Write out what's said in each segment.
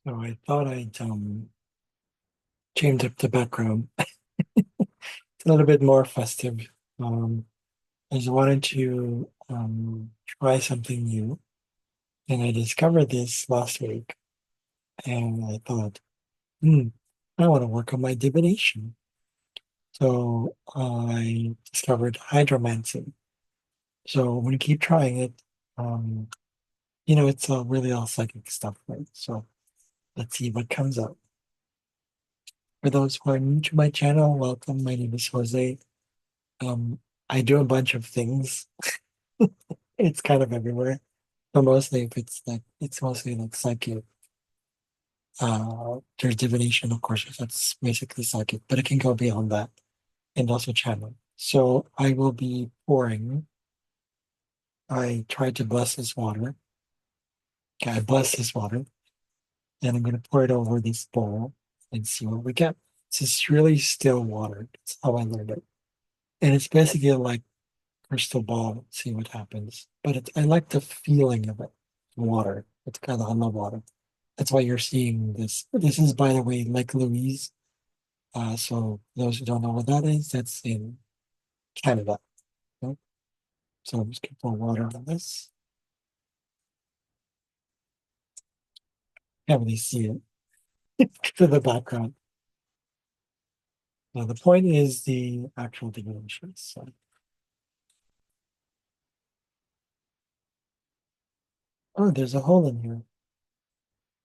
So I thought I'd change up the background. It's a little bit more festive. Um, I just wanted to try something new, and I discovered this last week, and I thought, hmm, I want to work on my divination. So I discovered hydromancy. So when you keep trying it, um, it's really all psychic stuff, right? So let's see what comes up. For those who are new to my channel, welcome. My name is Jose. Um, I do a bunch of things. It's kind of everywhere. But mostly if it's mostly like psychic. There's divination, of course, that's basically psychic, but it can go beyond that and also channeling. So I will be pouring. I tried to bless this water. Okay, I bless this water, and I'm gonna pour it over this bowl and see what we get. It's just really still water. That's how I learned it. And it's basically like crystal ball, see what happens. But I like the feeling of it. Water. It's kind of, I love water. That's why you're seeing this. This is, by the way, Lake Louise. So those who don't know what that is, that's in Canada. Okay? So I'm just gonna pour water on this. Can't really see it to the background. Now the point is the actual dimensions. So, oh, there's a hole in here.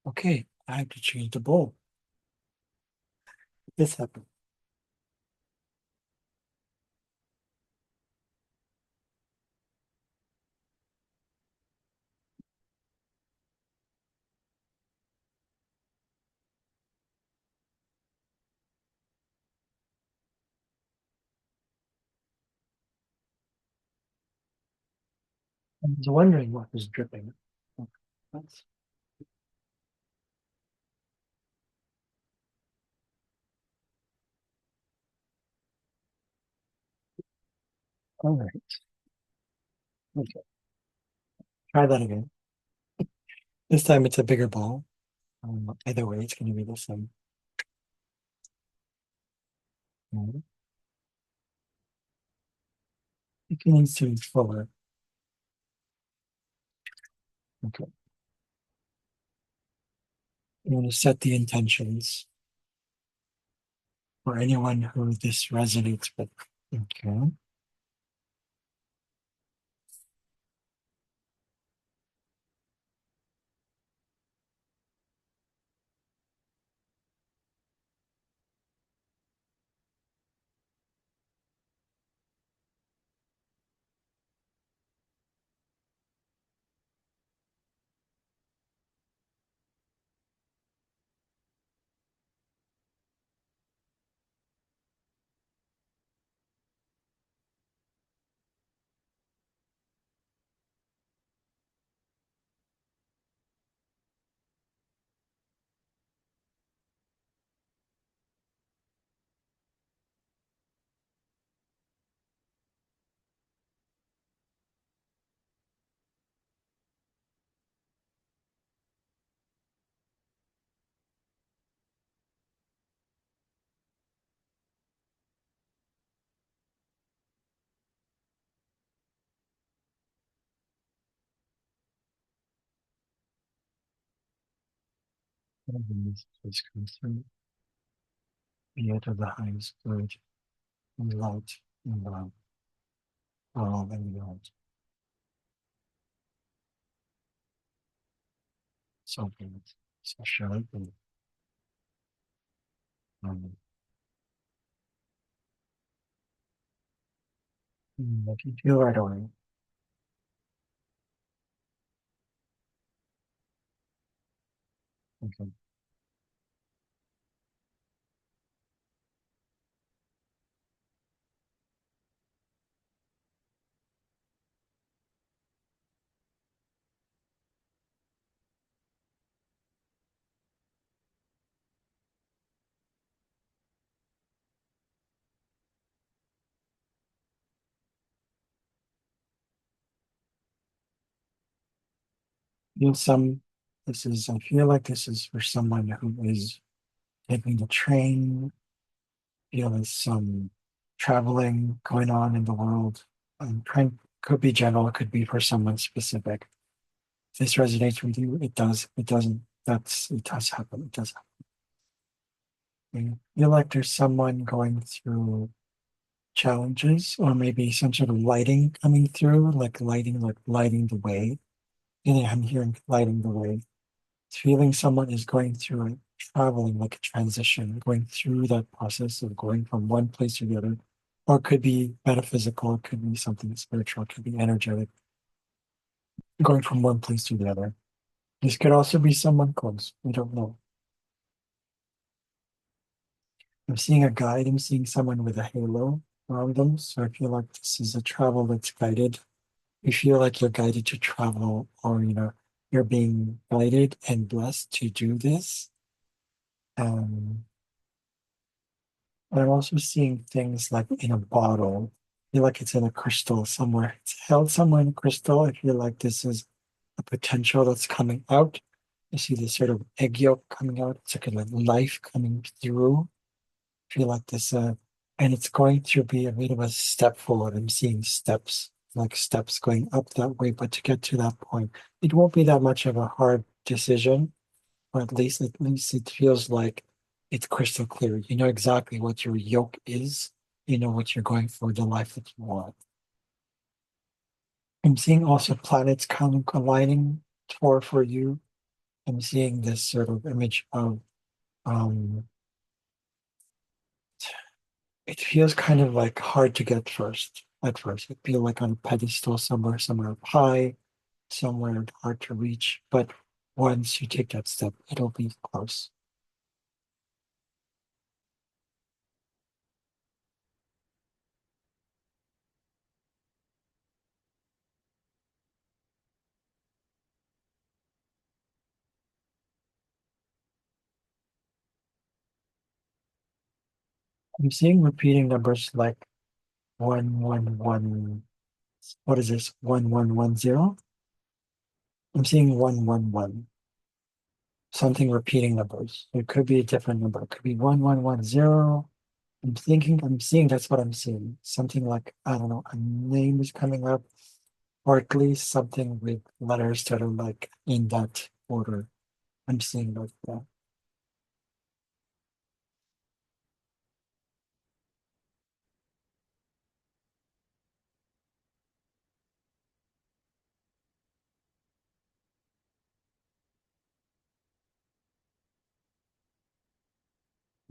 Okay, I have to change the bowl. This happened. I was wondering what was dripping. Okay, that's all right. Okay, try that again. This time it's a bigger ball. Either way, it's going to be the same. Mhm. It needs to be fuller. Okay. You want to set the intentions for anyone who this resonates with. Okay. And this comes through. Be it of the highest good and light and love for all that we are. So be it. So shall it be. Amen. If you feel right away, okay. Feel some I feel like this is for someone who is taking the train, feel there's some traveling going on in the world. Train could be general, it could be for someone specific. If this resonates with you, it does. It doesn't, it does happen. It does happen. I feel like there's someone going through challenges or maybe some sort of lighting coming through, like lighting the way. And I'm hearing lighting the way. It's feeling someone is going through it, traveling like a transition, going through that process of going from one place to the other. Or it could be metaphysical, it could be something spiritual, it could be energetic, going from one place to the other. This could also be someone close. We don't know. I'm seeing a guide, I'm seeing someone with a halo around them. So I feel like this is a travel that's guided. You feel like you're guided to travel, or you're being guided and blessed to do this. Um, but I'm also seeing things like in a bottle. I feel like it's in a crystal somewhere. It's held somewhere in a crystal. I feel like this is a potential that's coming out. I see this sort of egg yolk coming out. It's like a life coming through. I feel like this, and it's going to be a bit of a step forward. I'm seeing steps, like steps going up that way. But to get to that point, it won't be that much of a hard decision, or at least it feels like it's crystal clear. You know exactly what your yoke is. You know what you're going for, the life that you want. I'm seeing also planets kind of aligning for you. I'm seeing this sort of image of um it feels kind of like hard to get first at first. It feels like on a pedestal somewhere up high, somewhere hard to reach. But once you take that step, it'll be close. I'm seeing repeating numbers like 111. What is this? 1110? I'm seeing 111. Something repeating numbers. It could be a different number. It could be 1110. I'm seeing that's what I'm seeing. Something like, I don't know, a name is coming up, or at least something with letters that are like in that order. I'm seeing like that.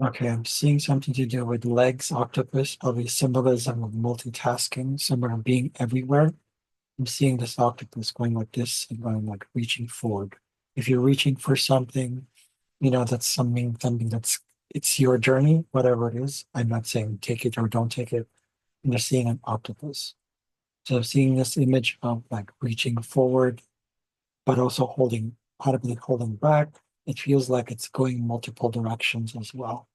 Okay, I'm seeing something to do with legs, octopus, probably symbolism of multitasking, somewhere being everywhere. I'm seeing this octopus going like this and going like reaching forward. If you're reaching for something, that's something that's it's your journey, whatever it is. I'm not saying take it or don't take it. I'm just seeing an octopus. So I'm seeing this image of like reaching forward, but also audibly holding back. It feels like it's going multiple directions as well.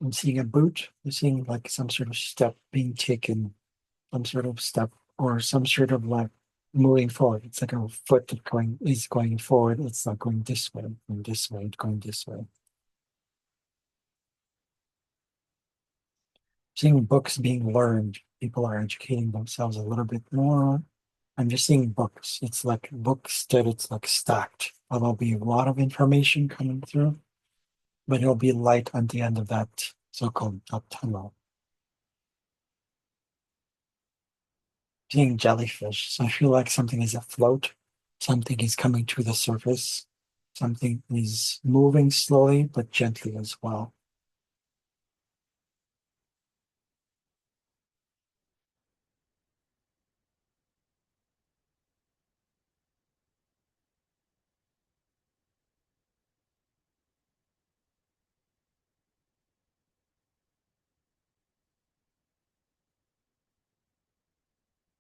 I'm seeing a boot. I'm seeing like some sort of step being taken, some sort of step or some sort of like moving forward. It's like a foot that is going forward. It's not going this way, going this way, going this way. Seeing books being learned. People are educating themselves a little bit more. I'm just seeing books. It's like books that it's like stacked. There'll be a lot of information coming through, but it'll be light at the end of that so-called tunnel. Seeing jellyfish. So I feel like something is afloat, something is coming to the surface, something is moving slowly but gently as well.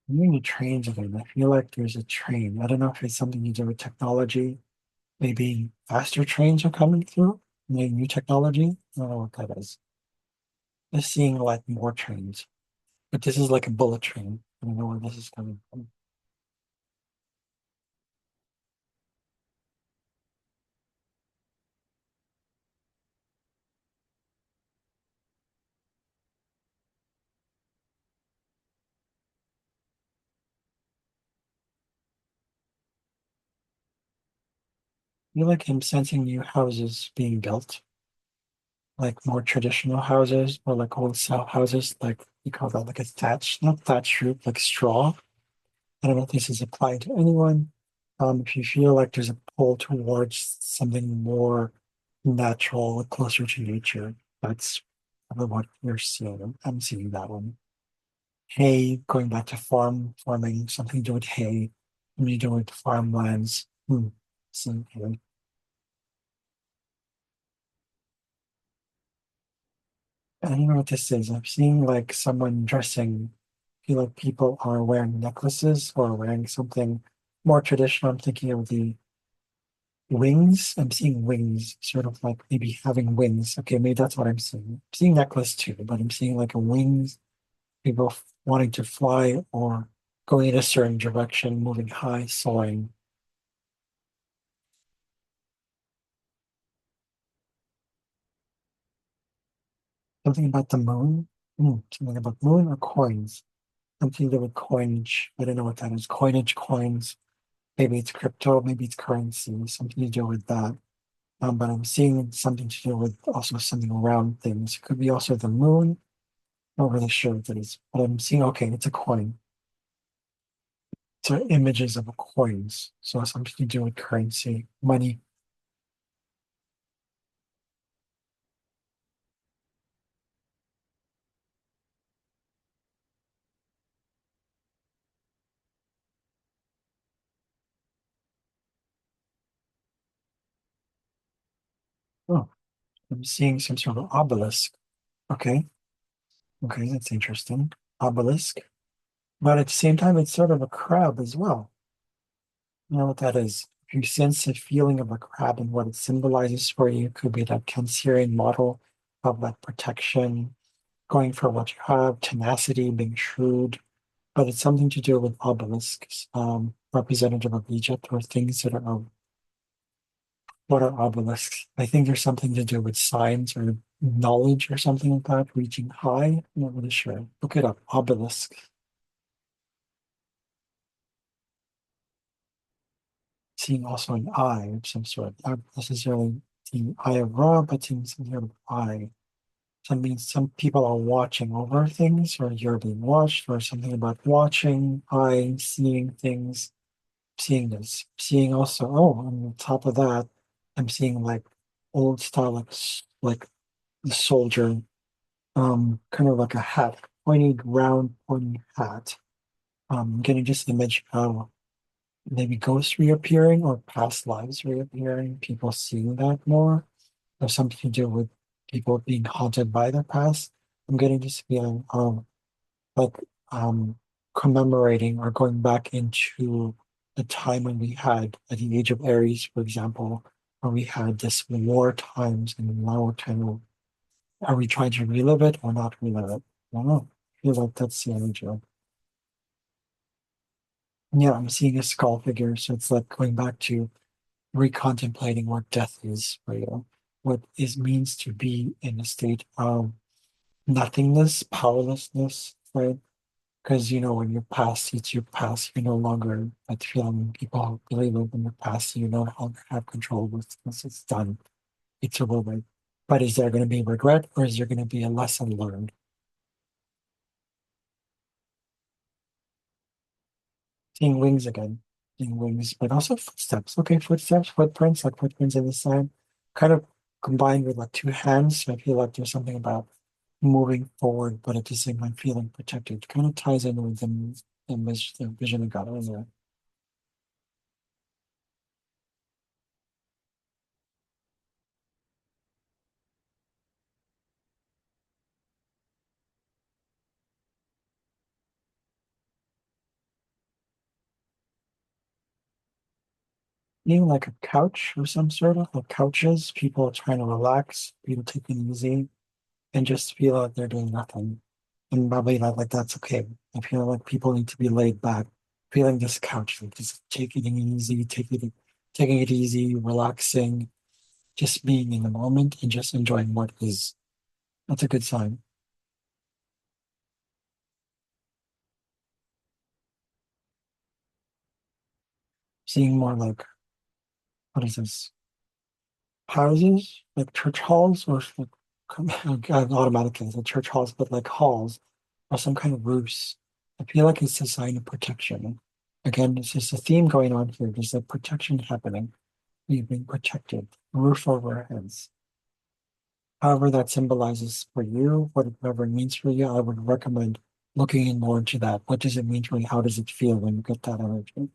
I'm seeing the trains again. I feel like there's a train. I don't know if it's something to do with technology. Maybe faster trains are coming through. Maybe new technology. I don't know what that is. Just seeing like more trains. But this is like a bullet train. I don't know where this is coming from. feel like I'm sensing new houses being built, like more traditional houses or like old style houses, like you call that like a thatch, not thatch roof, like straw. I don't know if this is applied to anyone. If you feel like there's a pull towards something more natural, closer to nature, that's probably what you're seeing. I'm seeing that one. Hay, going back to farming, something to do with hay, something to do with farmlands. Seeing hay. I don't know what this is. I'm seeing like someone dressing. I feel like people are wearing necklaces or wearing something more traditional. I'm thinking of the wings. I'm seeing wings, sort of like maybe having wings. Okay, maybe that's what I'm seeing. I'm seeing necklace too, but I'm seeing like a wings, people wanting to fly or going in a certain direction, moving high, soaring. Something about the moon. Something about moon or coins. Something to do with coinage. I don't know what that is. Coinage, coins. Maybe it's crypto, maybe it's currency, something to do with that. But I'm seeing something to do with also something around things. It could be also the moon. Not really sure what it is, but I'm seeing, okay, it's a coin. So images of coins. So something to do with currency, money. Oh, I'm seeing some sort of obelisk. Okay, okay, that's interesting. Obelisk. But at the same time, it's sort of a crab as well. You know what that is? If you sense a feeling of a crab and what it symbolizes for you, could be that Cancerian model of like protection, going for what you have, tenacity, being shrewd, but it's something to do with obelisks, representative of Egypt or things that are what are obelisks? I think there's something to do with science or knowledge or something like that, reaching high. I'm not really sure. Look it up. Obelisk. Seeing also an eye of some sort. Not necessarily the eye of Ra, but seeing some sort of eye. So that means some people are watching over things, or you're being watched, or something about watching, eye, seeing things, seeing this. Seeing also, oh, on top of that, I'm seeing like old style, like the soldier, kind of like a hat, pointy, round, pointy hat. Getting just an image of maybe ghosts reappearing or past lives reappearing, people seeing that more. There's something to do with people being haunted by their past. I'm getting this feeling of like um commemorating or going back into the time when we had at the age of Aries, for example, when we had this war times and now kind of are we trying to relive it or not relive it? I don't know. I feel like that's the energy. Yeah, I'm seeing a skull figure, so it's like going back to recontemplating what death is for you, what it means to be in a state of nothingness, powerlessness, right? Because when your past it's your past, you're no longer that feeling people believe in your past, you no longer have control with this. It's done. It's over with. But is there going to be regret or is there going to be a lesson learned? Seeing wings again, seeing wings, but also footsteps. Okay, footsteps, footprints, like footprints in the sand, kind of combined with like two hands. So I feel like there's something about moving forward, but at the same time feeling protected. Kind of ties in with the vision I got earlier. Being like a couch or some sort of like couches, people are trying to relax, people taking it easy, and just feel like they're doing nothing. And probably not like that's okay. I feel like people need to be laid back, feeling this couch, like just taking it easy, taking it easy, relaxing, just being in the moment and just enjoying what is. That's a good sign. Seeing more like, what is this? houses, like church halls, or like automatically the church halls, but like halls or some kind of roofs. I feel like it's a sign of protection. Again, it's just a theme going on here. There's a protection happening. We've been protected, roof over our heads. However, that symbolizes for you, whatever it means for you, I would recommend looking in more into that. What does it mean for you? How does it feel when you get that energy?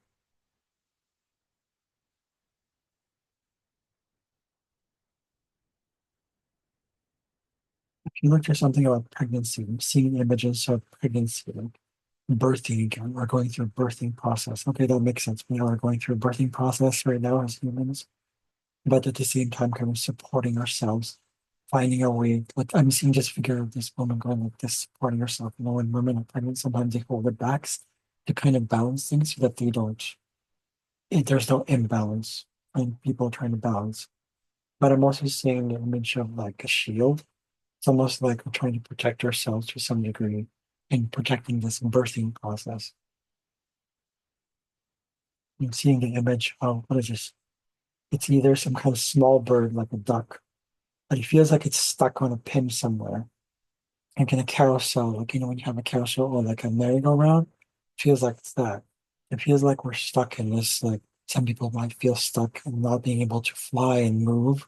If you look for something about pregnancy, seeing images of pregnancy, like birthing again, or going through a birthing process. Okay, that makes sense. We are going through a birthing process right now as humans, but at the same time, kind of supporting ourselves, finding a way. Like I'm seeing just figure of this woman going like this, supporting herself. You know, when women are pregnant, sometimes they hold their backs to kind of balance things so that they don't, there's no imbalance and people are trying to balance. But I'm also seeing the image of like a shield. It's almost like we're trying to protect ourselves to some degree in protecting this birthing process. I'm seeing the image of what is this? It's either some kind of small bird like a duck, but it feels like it's stuck on a pin somewhere. Like in a carousel, like you know when you have a carousel or like a merry-go-round, it feels like it's that. It feels like we're stuck in this, like some people might feel stuck and not being able to fly and move.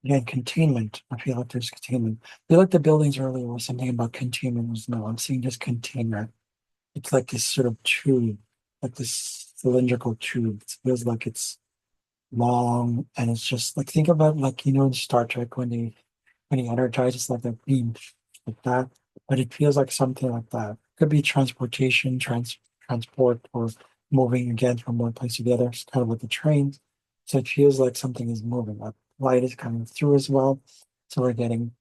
Again, containment. I feel like there's containment. I feel like the buildings earlier was something about containment as well. I'm seeing this container. It's like this sort of tube, like this cylindrical tube. It feels like it's long and it's just like think about like you know in Star Trek when he energizes like that beam like that, but it feels like something like that. Could be transportation, transport, or moving again from one place to the other. It's kind of like the trains. So it feels like something is moving. Like light is coming through as well. So we're getting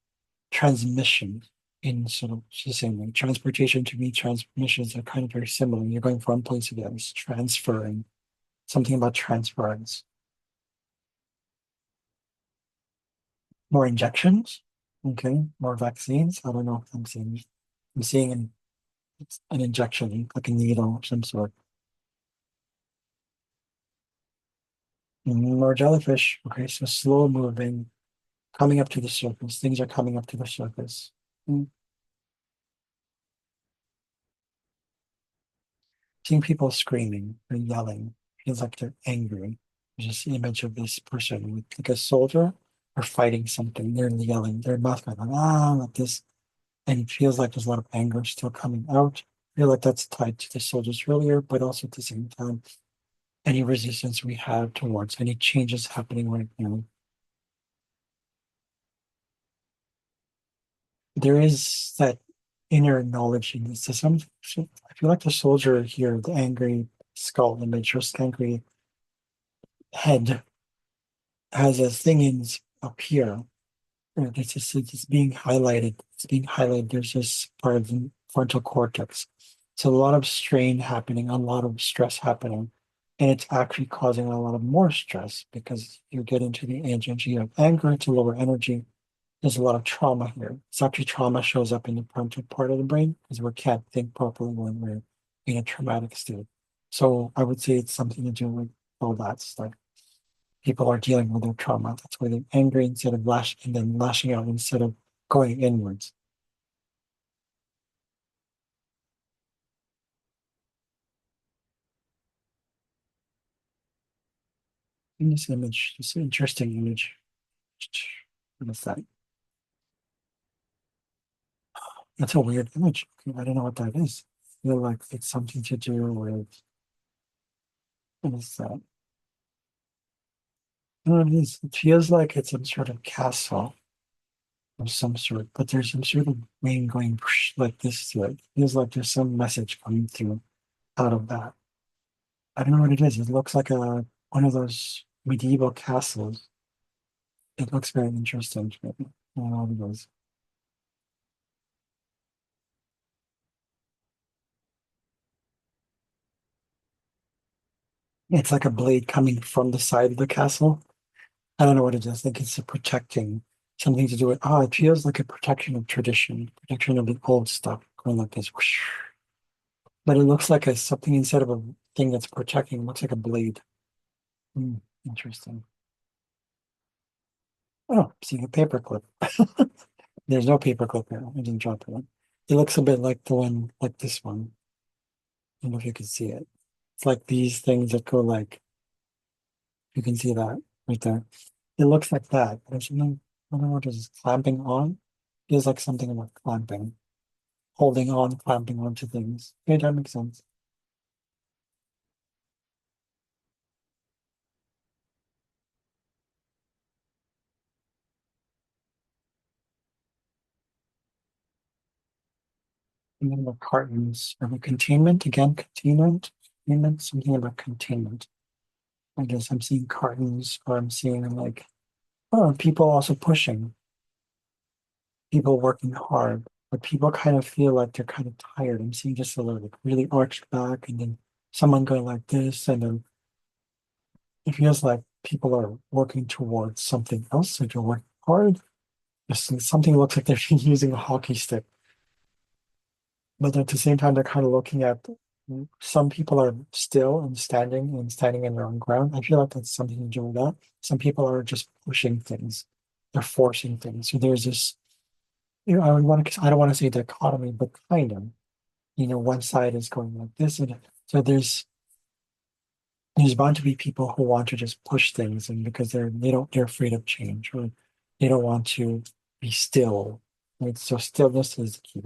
transmission in sort of the same way. Transportation to me, transmissions are kind of very similar. You're going from one place to the other. It's transferring. Something about transference. More injections. Okay. More vaccines. I don't know if I'm seeing. I'm seeing an injection, like a needle of some sort. More jellyfish. Okay, so slow moving, coming up to the surface. Things are coming up to the surface. Mm. Seeing people screaming or yelling feels like they're angry. There's just an image of this person with like a soldier or fighting something. They're yelling, their mouth going like this, and it feels like there's a lot of anger still coming out. I feel like that's tied to the soldiers earlier, but also at the same time, any resistance we have towards any changes happening right now. There is that inner knowledge in the system. So I feel like the soldier here, the angry skull image or angry head, has a thing in up here. It's just it's being highlighted. It's being highlighted. There's this part of the frontal cortex. So a lot of strain happening, a lot of stress happening, and it's actually causing a lot of more stress because you get into the energy of anger, it's a lower energy. There's a lot of trauma here. It's actually trauma shows up in the frontal part of the brain because we can't think properly when we're in a traumatic state. So I would say it's something to do with all that stuff. People are dealing with their trauma. That's why they're angry instead of and then lashing out instead of going inwards. In this image, it's an interesting image. What is that? That's a weird image. I don't know what that is. I feel like it's something to do with what is that? No, it is. It feels like it's some sort of castle of some sort, but there's some sort of rain going whoosh like this to it. Feels like there's some message coming through out of that. I don't know what it is. It looks like a one of those medieval castles. It looks very interesting to me. I don't know what it is. It's like a blade coming from the side of the castle. I don't know what it is. I think it's a protecting something to do with. Oh, it feels like a protection of tradition, protection of the old stuff, going like this. Whoosh. but it looks like a something instead of a thing that's protecting, it looks like a blade. Hmm, interesting. Oh, I'm seeing a paperclip. There's no paperclip here. I didn't drop it. It looks a bit like the one, like this one. I don't know if you can see it. It's like these things that go like, you can see that right there. It looks like that. There's something, I don't know what it is, clamping on. Feels like something about clamping, holding on, clamping onto things. Okay, that makes sense. And then the cartons of a containment, again, containment, something about containment. I guess I'm seeing cartons or I'm seeing like, oh, people also pushing, people working hard, but people kind of feel like they're kind of tired. I'm seeing just a little like really arched back and then someone going like this, and then it feels like people are working towards something else, like they're working hard. Just something looks like they're using a hockey stick, but at the same time, they're kind of looking at some people are still and standing in their own ground. I feel like that's something to do with that. Some people are just pushing things, they're forcing things. So there's this, I don't want to say dichotomy, but kind of, one side is going like this, and so there's bound to be people who want to just push things, and because they're afraid of change, or they don't want to be still. Right? So stillness is the key.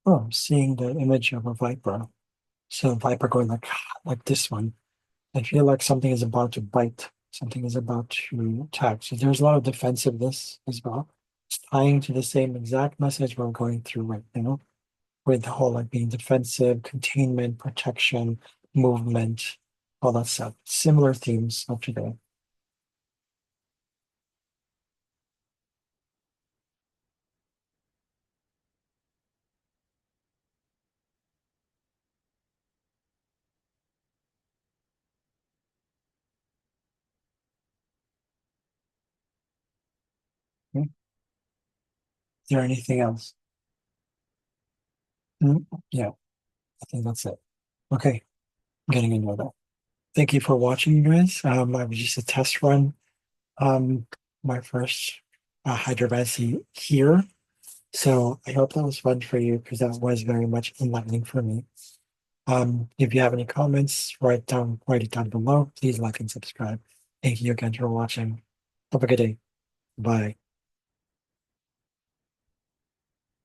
Oh, I'm seeing the image of a viper. So a viper going like this one. I feel like something is about to bite. Something is about to attack. So there's a lot of defensiveness as well. It's tying to the same exact message we're going through right now, with the whole like being defensive, containment, protection, movement, all that stuff. Similar themes of today. Okay. Is there anything else? Mm, yeah, I think that's it. Okay, I'm getting into that. Thank you for watching, you guys. I was just a test run. Um, my first Hydromancy here. So I hope that was fun for you because that was very much enlightening for me. If you have any comments, write it down below. Please like and subscribe. Thank you again for watching. Have a good day. Bye.